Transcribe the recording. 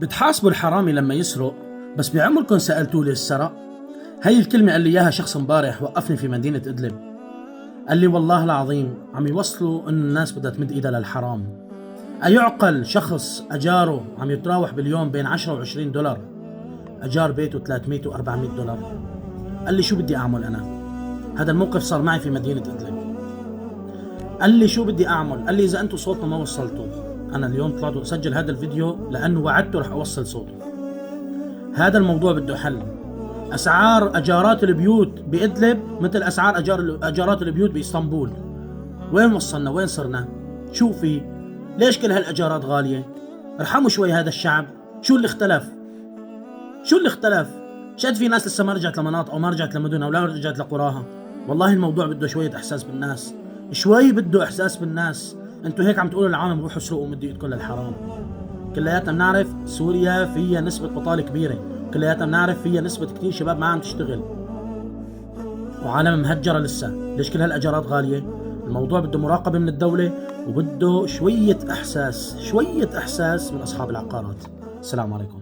بتحاسبوا الحرامي لما يسرق، بس بعمركم سألتوه ليش سرق؟ هاي الكلمة قال لي إياها شخص امبارح وقفني في مدينة إدلب. قال لي والله العظيم عم يوصلوا إنه الناس بدها تمد إيدها للحرام. أيعقل شخص أجاره عم يتراوح باليوم بين 10 و20 دولار، أجار بيته 300 و400 دولار. قال لي شو بدي أعمل أنا؟ هذا الموقف صار معي في مدينة إدلب. قال لي شو بدي أعمل؟ قال لي إذا أنتوا صوتنا ما وصلتوا، أنا اليوم طلعت أسجل هذا الفيديو لأنه وعدته رح أوصل صوته. هذا الموضوع بده حل. أسعار أجارات البيوت بإدلب مثل أسعار أجارات البيوت بإسطنبول. وين وصلنا؟ وين صرنا؟ شو في؟ ليش كل هالأجارات غالية؟ ارحموا شوي هذا الشعب. شو اللي اختلف؟ شو اللي اختلف؟ شد في ناس لسه ما رجعت لمناطق وما رجعت لمدنها ولا رجعت لقراها. والله الموضوع بده شوية إحساس بالناس، شوي بده إحساس بالناس. انتوا هيك عم تقولوا للعالم روحوا اسرقوا ومدوا ايدكم للحرام. كلياتنا بنعرف سوريا فيها نسبة بطالة كبيرة، كلياتنا بنعرف فيها نسبة كتير شباب ما عم تشتغل وعالم مهجرة لسه. ليش كل هالأجارات غالية؟ الموضوع بده مراقبة من الدولة وبده شوية إحساس من أصحاب العقارات. السلام عليكم.